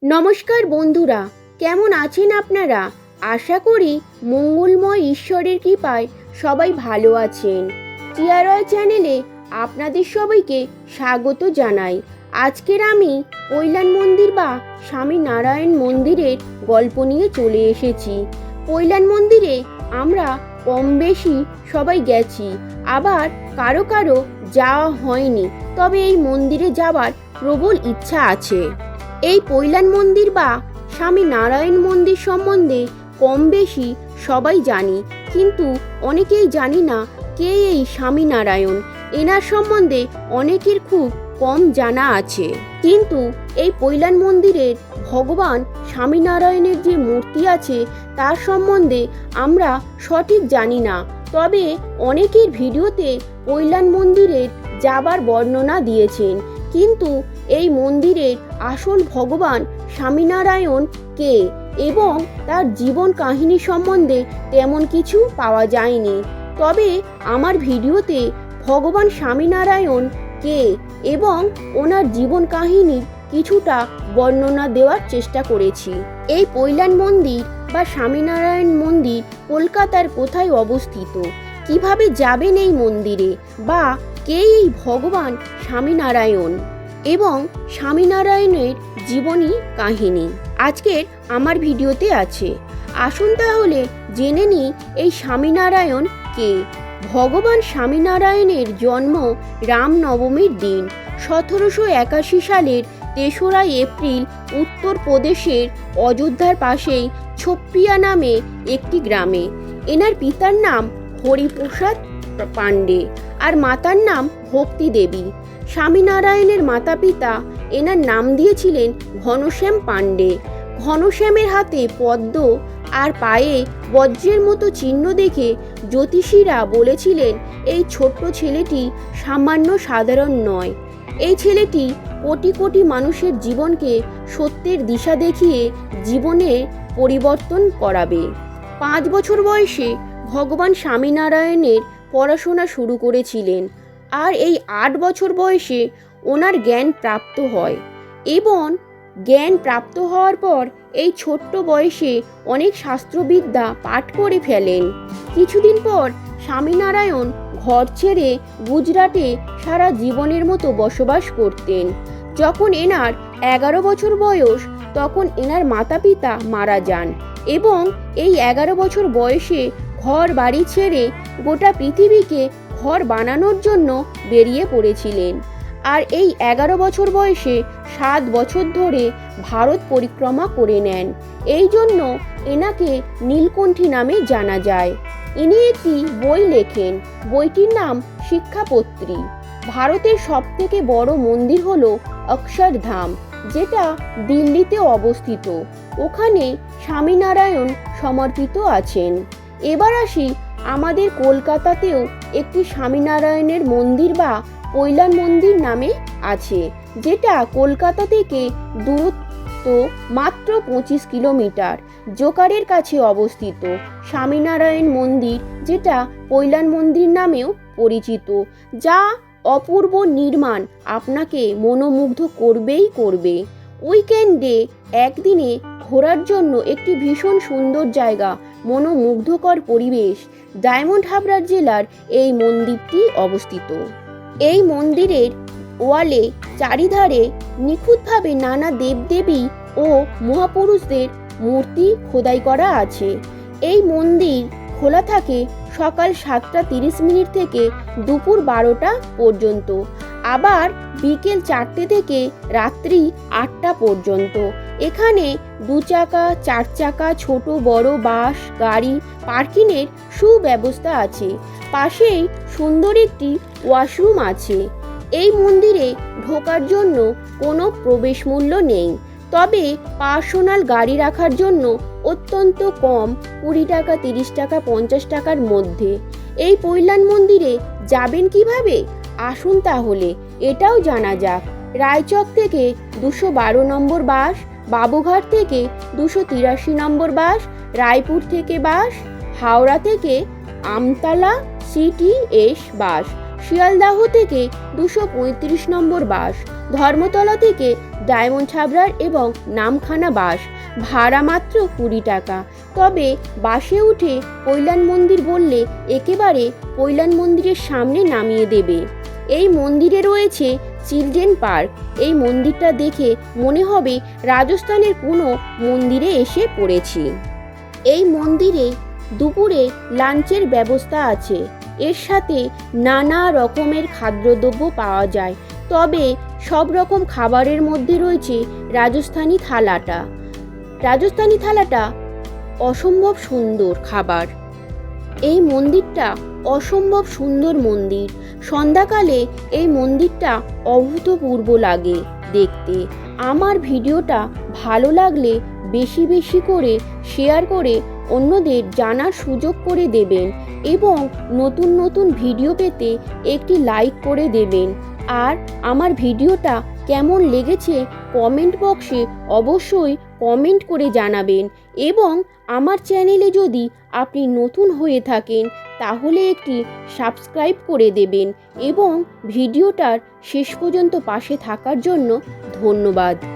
নমস্কার বন্ধুরা, কেমন আছেন আপনারা? আশা করি মঙ্গলময় ঈশ্বরের কৃপায় সবাই ভালো আছেন। টিআরওয়াই চ্যানেলে আপনাদের সবাইকে স্বাগত জানাই। আজকের আমি পৈলান মন্দির বা স্বামী নারায়ণ মন্দিরের গল্প নিয়ে চলে এসেছি। পৈলান মন্দিরে আমরা কম বেশি সবাই গেছি, আবার কারো কারো যাওয়া হয়নি, তবে এই মন্দিরে যাওয়ার প্রবল ইচ্ছা আছে। এই পৈলান মন্দির বা স্বামী নারায়ণ মন্দির সম্বন্ধে কম বেশি সবাই জানি, কিন্তু অনেকেই জানি না কে এই স্বামী নারায়ণ। এনার সম্বন্ধে অনেকের খুব কম জানা আছে। কিন্তু এই পৈলান মন্দিরের ভগবান স্বামীনারায়ণের যে মূর্তি আছে তার সম্বন্ধে আমরা সঠিক জানি না, তবে অনেকের ভিডিওতে পৈলান মন্দিরের যাবার বর্ণনা দিয়েছেন। কিন্তু এই মন্দিরের আসল ভগবান স্বামীনারায়ণ কে এবং তার জীবন কাহিনী সম্বন্ধে তেমন কিছু পাওয়া যায়নি। তবে আমার ভিডিওতে ভগবান স্বামীনারায়ণ কে এবং ওনার জীবন কাহিনীর কিছুটা বর্ণনা দেওয়ার চেষ্টা করেছি। এই পৈলান মন্দির বা স্বামীনারায়ণ মন্দির কলকাতার কোথায় অবস্থিত, কিভাবে যাবেন এই মন্দিরে, বা কে এই ভগবান স্বামীনারায়ণ এবং স্বামীনারায়ণের জীবনী কাহিনী আজকের আমার ভিডিওতে আছে। আসুন তাহলে জেনে নিই এই স্বামীনারায়ণ কে। ভগবান স্বামীনারায়ণের জন্ম রামনবমীর দিন 1781 সালের 3রা এপ্রিল উত্তরপ্রদেশের অযোধ্যার পাশেই ছোপ্পিয়া নামে একটি গ্রামে। এনার পিতার নাম হরিপ্রসাদ পাণ্ডে আর মাতার নাম ভক্তি দেবী। স্বামীনারায়ণের মাতা পিতা এনার নাম দিয়েছিলেন ঘনশ্যাম পাণ্ডে। ঘনশ্যামের হাতে পদ্ম আর পায়ে বজ্রের মতো চিহ্ন দেখে জ্যোতিষীরা বলেছিলেন এই ছোট্ট ছেলেটি সামান্য সাধারণ নয়। এই ছেলেটি কোটি কোটি মানুষের জীবনকে সত্যের দিশা দেখিয়ে জীবনের পরিবর্তন করাবে। 5 বছর বয়সে ভগবান স্বামীনারায়ণের পড়াশোনা শুরু করেছিলেন, আর এই 8 বছর বয়সে ওনার জ্ঞান প্রাপ্ত হয় এবং জ্ঞান প্রাপ্ত হওয়ার পর এই ছোট্ট বয়সে অনেক শাস্ত্রবিদ্যা পাঠ করে ফেলেন। কিছুদিন পর স্বামীনারায়ণ ঘর ছেড়ে গুজরাটে সারা জীবনের মতো বসবাস করতেন। যখন এনার 11 বছর বয়স তখন এনার মাতা পিতা মারা যান এবং এই 11 বছর বয়সে ঘর বাড়ি ছেড়ে গোটা পৃথিবীকে ঘর বানানোর জন্য বেরিয়ে পড়েছিলেন। আর এই 11 বছর বয়সে 7 বছর ধরে ভারত পরিক্রমা করে নেন। এই জন্য এনাকে নীলকণ্ঠী নামে জানা যায়। ইনি একটি বই লেখেন, বইটির নাম শিক্ষাপত্রী। ভারতের সবথেকে বড় মন্দির হলো অক্ষরধাম, যেটা দিল্লিতে অবস্থিত। ওখানে স্বামীনারায়ণ সমর্পিত আছেন। এবার আসি আমাদের কলকাতাতেও একটি স্বামীনারায়ণের মন্দির বা পৈলান মন্দির নামে আছে, যেটা কলকাতা থেকে দূরত্ব মাত্র 25 কিলোমিটার, জোকারের কাছে অবস্থিত। স্বামীনারায়ণ মন্দির, যেটা পৈলান মন্দির নামেও পরিচিত, যা অপূর্ব নির্মাণ আপনাকে মনোমুগ্ধ করবেই করবে। উইকেন্ডে একদিনে ঘোরার জন্য একটি ভীষণ সুন্দর জায়গা, মনোমুগ্ধকর পরিবেশ। ডায়মন্ড হাবড়া জেলার এই মন্দিরটি অবস্থিত। এই মন্দিরের ওয়ালে চারিধারে নিখুঁতভাবে নানা দেবদেবী ও মহাপুরুষদের মূর্তি খোদাই করা আছে। এই মন্দির খোলা থাকে সকাল 7:30 থেকে দুপুর 12টা পর্যন্ত, আবার বিকেল 4টে থেকে রাত্রি 8টা পর্যন্ত। এখানে 2 চাকা, 4 চাকা, ছোট বড় বাস গাড়ি পার্কিংয়ের সুব্যবস্থা আছে। পাশেই সুন্দর একটি ওয়াশরুম আছে। এই মন্দিরে ঢোকার জন্য কোনো প্রবেশ মূল্য নেই, তবে পার্সোনাল গাড়ি রাখার জন্য অত্যন্ত কম, 20 টাকা, 30 টাকা, 50 টাকার মধ্যে। এই পৈলান মন্দিরে যাবেন কিভাবে? আসুন তাহলে এটাও জানা যাক। রায়চক থেকে 212 নম্বর বাস, বাবুঘাট থেকে 283 নম্বর বাস, রায়পুর থেকে বাস, হাওড়া থেকে আমতলা সিটিএস বাস, শিয়ালদাহ থেকে 235 নম্বর বাস, ধর্মতলা থেকে ডায়মন্ড হাবড়ার এবং নামখানা বাস, ভাড়া মাত্র 20 টাকা। তবে বাসে উঠে পৈলান মন্দির বললে একেবারে পৈলান মন্দিরের সামনে নামিয়ে দেবে। এই মন্দিরে রয়েছে চিলড্রেন পার্ক। এই মন্দিরটা দেখে মনে হবে রাজস্থানের কোনো মন্দিরে এসে পড়েছি। এই মন্দিরে দুপুরে লাঞ্চের ব্যবস্থা আছে। এর সাথে নানা রকমের খাদ্যদ্রব্য পাওয়া যায়। তবে সব রকম খাবারের মধ্যে রয়েছে রাজস্থানি থালাটা। রাজস্থানি থালাটা অসম্ভব সুন্দর খাবার। এই মন্দিরটা অসম্ভব সুন্দর মন্দির। সন্ধ্যাকালে এই মন্দিরটা অভূতপূর্ব লাগে দেখতে। আমার ভিডিওটা ভালো লাগলে বেশি বেশি করে শেয়ার করে অন্যদের জানার সুযোগ করে দেবেন এবং নতুন নতুন ভিডিও পেতে একটি লাইক করে দেবেন। আর আমার ভিডিওটা কেমন লেগেছে কমেন্ট বক্সে অবশ্যই কমেন্ট করে জানাবেন এবং আমার চ্যানেলে যদি আপনি নতুন হয়ে থাকেন তাহলে একটি সাবস্ক্রাইব করে দেবেন এবং ভিডিওটার শেষ পর্যন্ত পাশে থাকার জন্য ধন্যবাদ।